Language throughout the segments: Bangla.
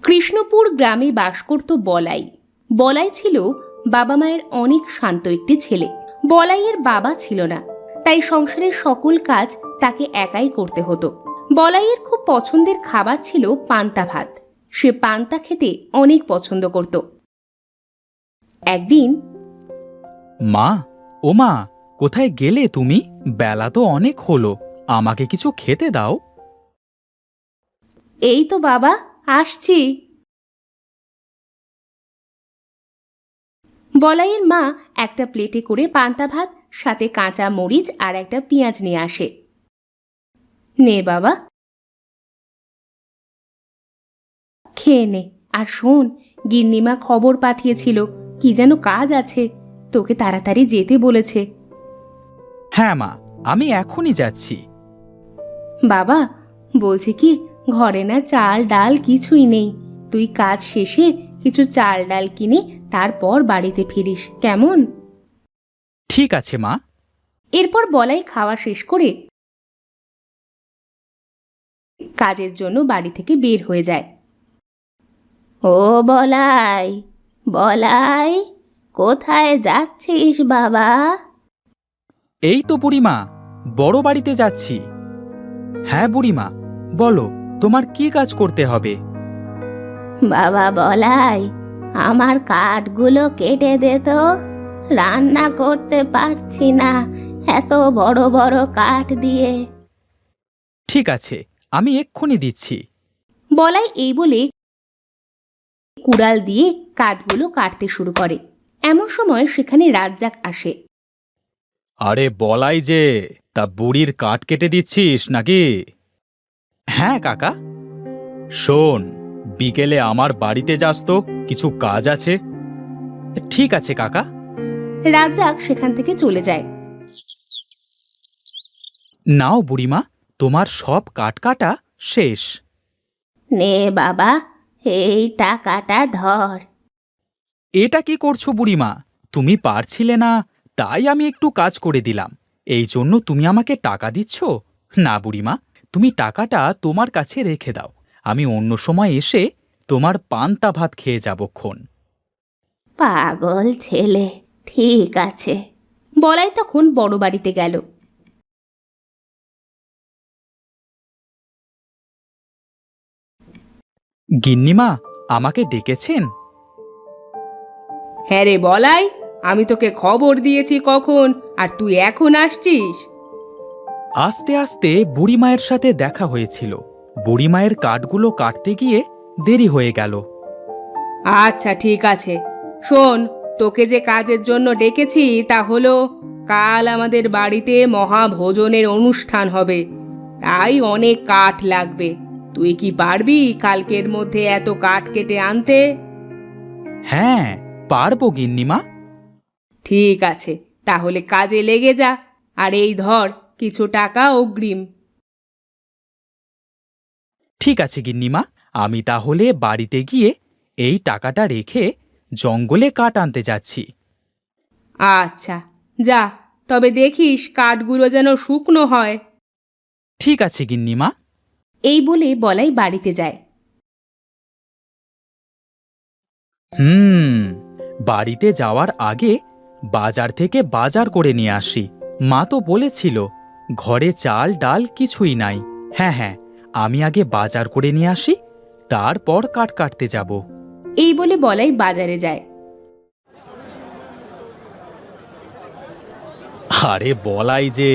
কৃষ্ণপুর গ্রামে বাস করত বলাই। বলাই ছিল বাবা মায়ের অনেক শান্ত একটি ছেলে। বলাইয়ের বাবা ছিল না, তাই সংসারের সকল কাজ তাকে একাই করতে হতো। বলাইয়ের খুব পছন্দের খাবার ছিল পান্তা ভাত। সে পান্তা খেতে অনেক পছন্দ করত। একদিন, মা, ও মা, কোথায় গেলে তুমি? বেলা তো অনেক হলো, আমাকে কিছু খেতে দাও। এই তো বাবা, আসছি। বলাইয়ের মা একটা প্লেটে করে পান্তা ভাত, সাথে কাঁচা মরিচ আর একটা পেঁয়াজ নিয়ে আসে। নে বাবা, খেয়ে নে। আর শোন, গিন্নিমা খবর পাঠিয়েছিল, কি যেন কাজ আছে, তোকে তাড়াতাড়ি যেতে বলেছে। হ্যাঁ মা, আমি এখনই যাচ্ছি। বাবা, বলছি কি, ঘরে না চাল ডাল কিছুই নেই। তুই কাজ শেষে কিছু চাল ডাল কিনে তারপর বাড়িতে ফিরিস, কেমন? ঠিক আছে মা। এরপর বলাই খাওয়া শেষ করে কাজের জন্য বাড়ি থেকে বের হয়ে যায়। ও বলাই, বলাই, কোথায় যাচ্ছিস বাবা? এই তো বুড়িমা, বড় বাড়িতে যাচ্ছি। হ্যাঁ বুড়িমা, বলো, তোমার কি কাজ করতে হবে? বাবা বলাই, আমার কাঠগুলো কেটে দে তো, রান্না করতে পারছি না এত বড় বড় কাঠ দিয়ে। ঠিক আছে, আমি এক্ষুনি দিচ্ছি। বলাই এই বলে কুড়াল দিয়ে কাঠগুলো কাটতে শুরু করে। এমন সময় সেখানে রাজ্জাক আসে। আরে বলাই যে, তা বুড়ির কাঠ কেটে দিচ্ছিস নাকি? হ্যাঁ কাকা। শোন, বিকেলে আমার বাড়িতে যাস তো, কিছু কাজ আছে। ঠিক আছে কাকা। রাজ্জাক সেখান থেকে চলে যায়। নাও বুড়িমা, তোমার সব কাঠ কাটা শেষ। নে বাবা, এই টাকাটা ধর। এটা কি করছো বুড়িমা? তুমি পারছিলে না, তাই আমি একটু কাজ করে দিলাম, এই জন্য তুমি আমাকে টাকা দিচ্ছ? না বুড়িমা, তুমি টাকাটা তোমার কাছে রেখে দাও, আমি অন্য সময় এসে তোমার পান্তা ভাত খেয়ে যাবক্ষণ। পাগল ছেলে, ঠিক আছে। বলাই তখন বড় বাড়িতে গেল। গিন্নিমা, আমাকে ডেকেছেন? হ্যাঁ রে বলাই, আমি তোকে খবর দিয়েছি কখন, আর তুই এখন আসছিস? আস্তে আস্তে বুড়িমায়ের সাথে দেখা হয়েছিল, বুড়িমায়ের কাঠগুলো কাটতে গিয়ে দেরি হয়ে গেল। আচ্ছা ঠিক আছে, শোন, তোকে যে কাজের জন্য ডেকেছি তা হলো, কাল আমাদের বাড়িতে মহাভোজনের অনুষ্ঠান হবে, তাই অনেক কাঠ লাগবে। তুই কি পারবি কালকের মধ্যে এত কাঠ কেটে আনতে? হ্যাঁ, পারবো গিন্নিমা। ঠিক আছে, তাহলে কাজে লেগে যা, আর এই ধর কিছু টাকা অগ্রিম। ঠিক আছে গিন্নিমা, আমি তাহলে বাড়িতে গিয়ে এই টাকাটা রেখে জঙ্গলে কাঠ আনতে যাচ্ছি। আচ্ছা, যা, তবে দেখিস কাঠগুলো যেন শুকনো হয়। ঠিক আছে গিন্নিমা। এই বলে বলাই বাড়িতে যায়। বাড়িতে যাওয়ার আগে বাজার থেকে বাজার করে নিয়ে আসি। মা তো বলেছিল ঘরে চাল ডাল কিছুই নাই। হ্যাঁ হ্যাঁ, আমি আগে বাজার করে নিয়ে আসি, তারপর কাঠ কাটতে যাব। এই বলে বলাই বাজারে যায়। আরে বলাই যে,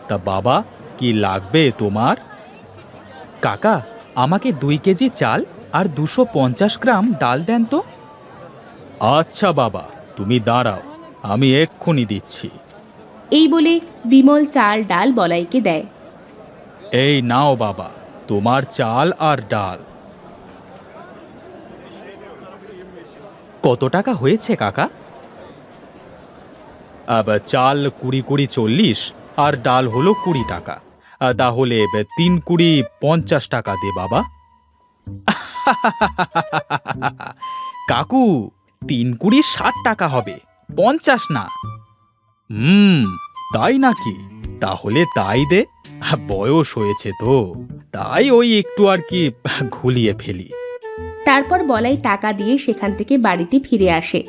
তা বাবা, কি লাগবে তোমার? কাকা, আমাকে 2 কেজি চাল আর 250 গ্রাম ডাল দেন তো। আচ্ছা বাবা, তুমি দাঁড়াও, আমি এক্ষুনি দিচ্ছি। এই বলে বিমল চাল ডাল বলাইকে দেয়। এই নাও বাবা, তোমার চাল আর ডাল। কত টাকা হয়েছে কাকা? চাল 20-20 40 আর ডাল হলো 20 টাকা। তাহলে 3-20 টাকা দে বাবা। কাকু, 3-20 টাকা হবে, 50 না। তাই নাকি? তাহলে তাই দে, বয়স হয়েছে তো, তাই ওই একটু আর কি ঘুলিয়ে ফেলি। তারপর বলাই টাকা দিয়ে সেখান থেকে বাড়িতে ফিরে আসে।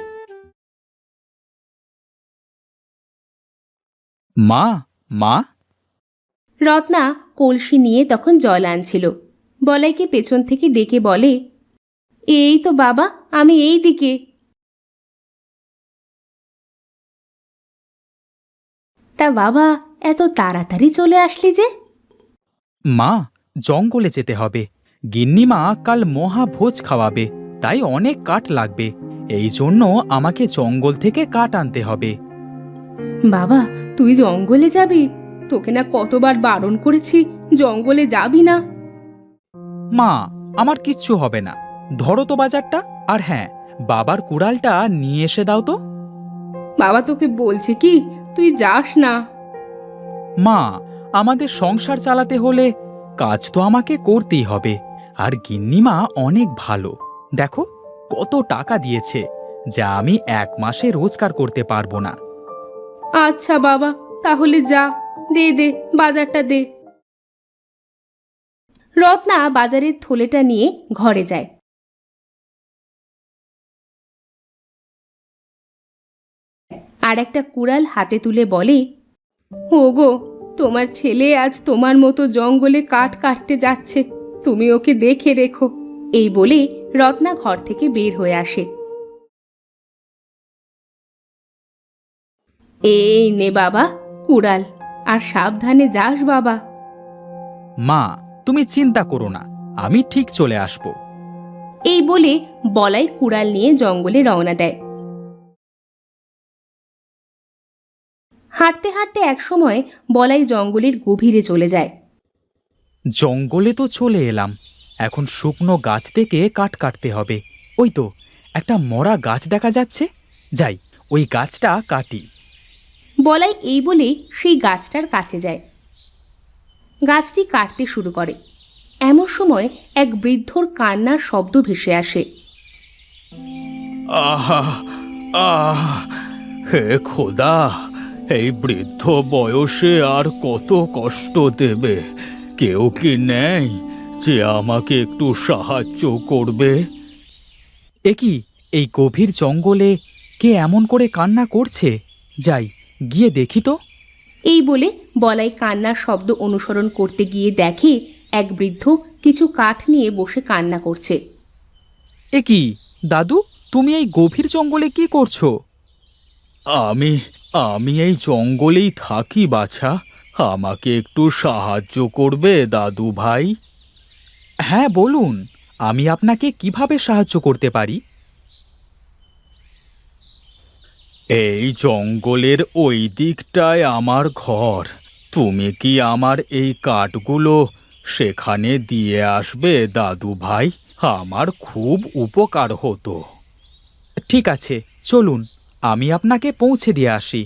মা, মা। রত্না কলসি নিয়ে তখন জল আনছিল। বলাইকে পেছন থেকে ডেকে বলে, এই তো বাবা, আমি এই দিকে। তা বাবা, এত তাড়াতাড়ি চলে আসলি যে? মা, জঙ্গলে যেতে হবে। গিন্নিমা কাল মহাভোজ খাওয়াবে, তাই অনেক কাঠ লাগবে। এই জন্য আমাকে জঙ্গল থেকে কাঠ আনতে হবে। বাবা, তুই জঙ্গলে যাবি? তোকে না কতবার বারণ করেছি জঙ্গলে যাবি না। মা, আমার কিচ্ছু হবে না। ধরো তো বাজারটা, আর হ্যাঁ, বাবার কুড়ালটা নিয়ে এসে দাও তো। বাবা তোকে বলছে কি, তুই যাস না। মা, আমাদের সংসার চালাতে হলে কাজ তো আমাকে করতেই হবে। আর গিন্নিমা অনেক ভালো, দেখো কত টাকা দিয়েছে, যা আমি 1 মাসে রোজগার করতে পারবো না। আচ্ছা বাবা, তাহলে যা, দে দে, বাজারটা দে। রত্না বাজারের থলেটা নিয়ে ঘরে যায়। আর একটা কুড়াল হাতে তুলে বলে, ওগো, তোমার ছেলে আজ তোমার মতো জঙ্গলে কাঠ কাটতে যাচ্ছে, তুমি ওকে দেখে রেখো। এই বলে রত্না ঘর থেকে বের হয়ে আসে। এই নে বাবা কুড়াল, আর সাবধানে যাস বাবা। মা, তুমি চিন্তা করো না, আমি ঠিক চলে আসব। এই বলে বলাই কুড়াল নিয়ে জঙ্গলে রওনা দেয়। হাঁটতে হাঁটতে একসময় বলাই জঙ্গলের গভীরে চলে যায়। জঙ্গলে তো চলে এলাম, এখন শুকনো গাছ থেকে কাঠ কাটতে হবে। ওই তো একটা মরা গাছ দেখা যাচ্ছে, যাই ওই গাছটা কাটি। বলাই এই বলে সেই গাছটার কাছে যায়। গাছটি কাটতে শুরু করে। এমন সময় এক বৃদ্ধর কান্নার শব্দ ভেসে আসে। আহা, আহ, হে খোদা, এই বৃদ্ধ বয়সে আর কত কষ্ট দেবে? কেউ কি নেই যে আমাকে একটু সাহায্য করবে? এ কি, এই গভীর জঙ্গলে কে এমন করে কান্না করছে? যাই গিয়ে দেখি তো। এই বলে বলাই কান্নার শব্দ অনুসরণ করতে গিয়ে দেখে এক বৃদ্ধ কিছু কাঠ নিয়ে বসে কান্না করছে। এ কি দাদু, তুমি এই গভীর জঙ্গলে কি করছো? আমি আমি এই জঙ্গলেই থাকি বাছা, আমাকে একটু সাহায্য করবে দাদু ভাই? হ্যাঁ বলুন, আমি আপনাকে কিভাবে সাহায্য করতে পারি? এই জঙ্গলের ওই দিকটায় আমার ঘর। তুমি কি আমার এই কাঠগুলো সেখানে দিয়ে আসবে দাদু ভাই? আমার খুব উপকার হতো। ঠিক আছে, চলুন, আমি আপনাকে পৌঁছে দিয়ে আসি।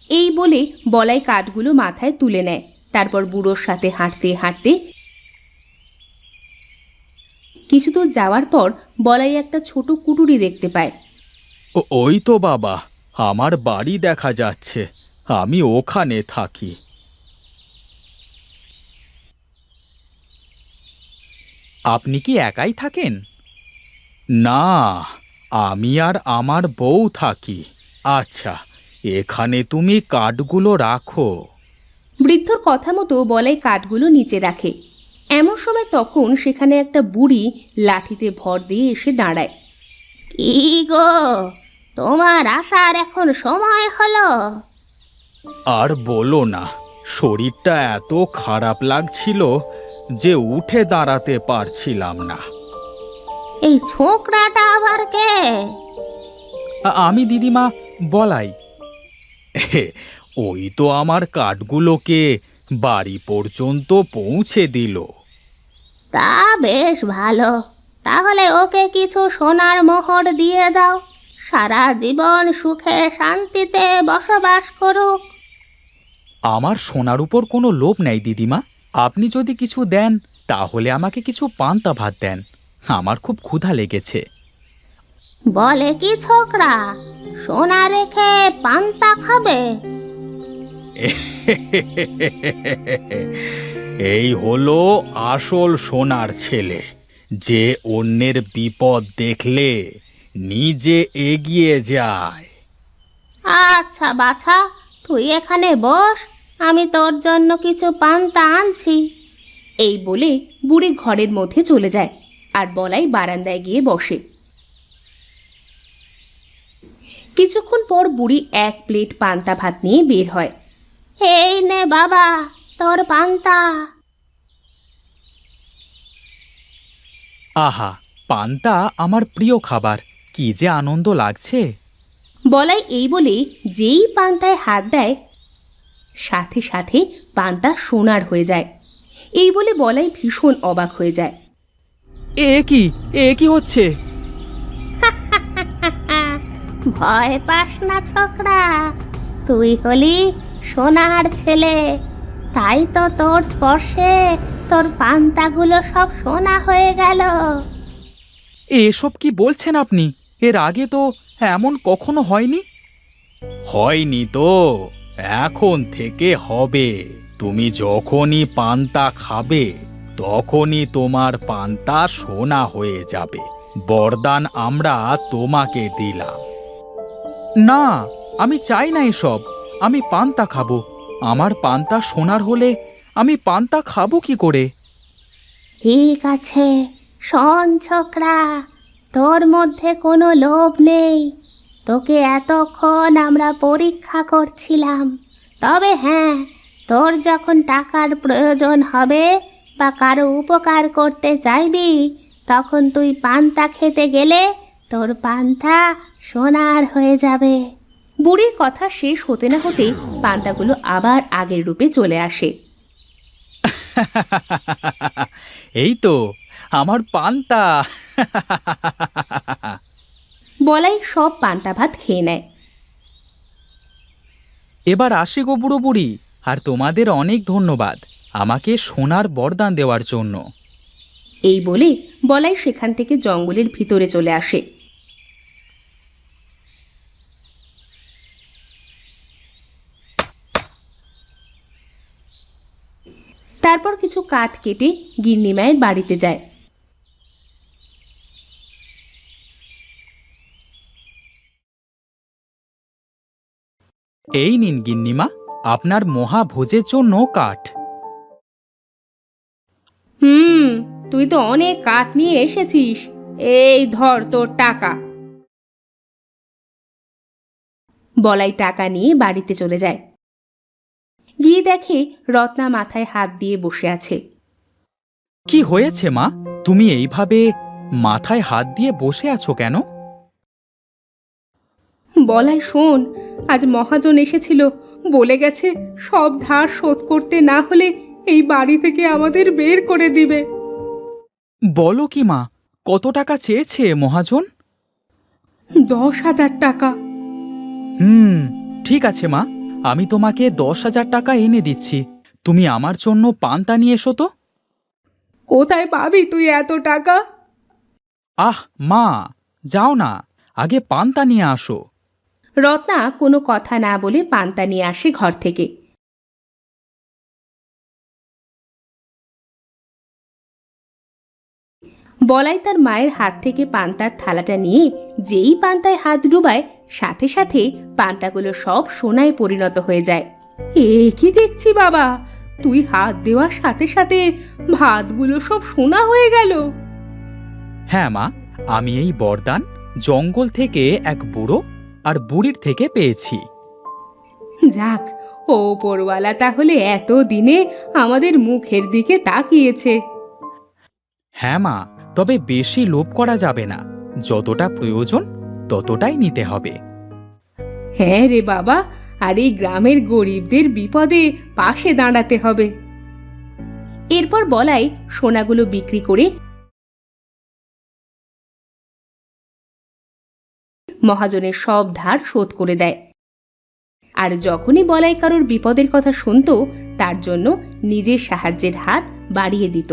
এই বলে বলাই কাঠগুলো মাথায় তুলে নেয়। তারপর বুড়োর সাথে হাঁটতে হাঁটতে কিছু দূর যাওয়ার পর বলাই একটা ছোট কুটুরি দেখতে পায়। ওই তো বাবা, আমার বাড়ি দেখা যাচ্ছে, আমি ওখানে থাকি। আপনি কি একাই থাকেন? না, আমি আর আমার বউ থাকি। আচ্ছা, এখানে তুমি কাঠগুলো রাখো। বৃদ্ধর কথা মতো বলাই কাঠগুলো নিচে রাখে। এমন সময় তখন সেখানে একটা বুড়ি লাঠিতে ভর দিয়ে এসে দাঁড়ায়। কি গো, তোমার আসার এখন সময় হলো? আর বলো না, শরীরটা এত খারাপ লাগছিল যে উঠে দাঁড়াতে পারছিলাম না। এই ছোকরাটা আবার কে? আমি দিদিমা, বলাই। ওই তো আমার কাঠগুলোকে বাড়ি পর্যন্ত পৌঁছে দিল। তা বেশ ভালো, তাহলে ওকে কিছু সোনার মোহর দিয়ে দাও, সারা জীবন সুখে শান্তিতে বসবাস করুক। আমার সোনার উপর কোনো লোভ নেই দিদিমা, আপনি যদি কিছু দেন তাহলে আমাকে কিছু পান্তা ভাত দেন, আমার খুব ক্ষুধা লেগেছে। বলে কি ছোকরা, সোনা রেখে পান্তা খাবে? এই হলো আসল সোনার ছেলে, যে অন্যের বিপদ দেখলে নিজে এগিয়ে যায়। আচ্ছা বাছা, তুই এখানে বস, আমি তোর জন্য কিছু পান্তা আনছি। এই বলে বুড়ি ঘরের মধ্যে চলে যায় আর বলাই বারান্দায় গিয়ে বসে। কিছুক্ষণ পর বুড়ি এক প্লেট পান্তা ভাত নিয়ে বের হয়। এই নে বাবা, তোর পান্তা। আহা, পান্তা আমার প্রিয় খাবার, কি যে আনন্দ লাগছে। বলাই এই বলে যেই পান্তায় হাত দেয়, সাথে সাথে পান্তা সোনার হয়ে যায়। এই বলে বলাই ভীষণ অবাক হয়ে যায়। এ কি হচ্ছে? ভয় পাস না ছোকরা, তুই হলি সোনার ছেলে, তাই তো তোর স্পর্শে তোর পান্তাগুলো সব সোনা হয়ে গেল। এসব কি বলছেন আপনি? এর আগে তো এমন কখনো হয়নি। হয়নি তো, এখন থেকে হবে। তুমি যখনই পান্তা খাবে তখনই তোমার পান্তা সোনা হয়ে যাবে। বরদান আমরা তোমাকে দিলাম। না, আমি চাই না এসব। আমি পান্তা খাবো। আমার পান্তা সোনার হলে আমি পান্তা খাবো কি করে? ঠিক আছে, শোন ছোকরা, তোর মধ্যে কোনো লোভ নেই। তোকে এতক্ষণ আমরা পরীক্ষা করছিলাম। তবে হ্যাঁ, তোর যখন টাকার প্রয়োজন হবে বা কারো উপকার করতে চাইবি, তখন তুই পান্তা খেতে গেলে তোর পান্তা সোনার হয়ে যাবে। বুড়ির কথা শেষ হতে না হতে পান্তাগুলো আবার আগের রূপে চলে আসে। এই তো আমার পান্তা। বলাই সব পান্তা ভাত খেয়ে নেয়। এবার আসি গো বুড়ো বুড়ি, আর তোমাদের অনেক ধন্যবাদ আমাকে সোনার বরদান দেওয়ার জন্য। এই বলে বলাই সেখান থেকে জঙ্গলের ভিতরে চলে আসে। তারপর কিছু কাঠ কেটে গিন্নিমায়ের বাড়িতে যায়। এই নিন গিন্নিমা, আপনার মহাভোজের জন্য কাঠ। তুই তো অনেক কাঠ নিয়ে এসেছিস, এই ধর তোর টাকা। বলাই টাকা নিয়ে বাড়িতে চলে যায়। গিয়ে দেখে রত্না মাথায় হাত দিয়ে বসে আছে। কি হয়েছে মা? তুমি এইভাবে মাথায় হাত দিয়ে বসে আছো কেন? বলাই শোন, আজ মহাজন এসেছিল, বলে গেছে সব ধার শোধ করতে না হলে এই বাড়ি থেকে আমাদের বের করে দিবে। বলো কি মা, কত টাকা চেয়েছে মহাজন? 10,000 টাকা। ঠিক আছে মা, আমি তোমাকে 10,000 টাকা এনে দিচ্ছি। তুমি আমার জন্য পান্তা নিয়ে এসো তো। কোথায় পাবি তুই এত টাকা? আহ মা, যাও না, আগে পান্তা নিয়ে আসো। রত্না কোনো কথা না বলে পান্তা নিয়ে আসে ঘর থেকে। বলাই তার মায়ের হাত থেকে পান্তার থালাটা নিয়ে যেই পান্তায় হাত ডুবায়, সাথে সাথে পান্তাগুলো সব সোনায় পরিণত হয়ে যায়। এ কি দেখছি বাবা, তুই হাত দেওয়ার সাথে সাথে ভাতগুলো সব সোনা হয়ে গেল। হ্যাঁ মা, আমি এই বরদান জঙ্গল থেকে এক বুড়ো আর বুড়ির থেকে পেয়েছি। যাক, ওপরওয়ালা তাহলে এত দিনে আমাদের মুখের দিকে তাকিয়েছে। হ্যাঁ মা, তবে বেশি লোভ করা যাবে না। যতটা প্রয়োজন ততটাই নিতে হবে। হ্যাঁ রে বাবা, আর এই গ্রামের গরিবদের বিপদে পাশে দাঁড়াতে হবে। এরপর বলাই সোনাগুলো বিক্রি করে মহাজনের সব ধার শোধ করে দেয়। আর যখনই বলাই কারোর বিপদের কথা শুনতো, তার জন্য নিজের সাহায্যের হাত বাড়িয়ে দিত।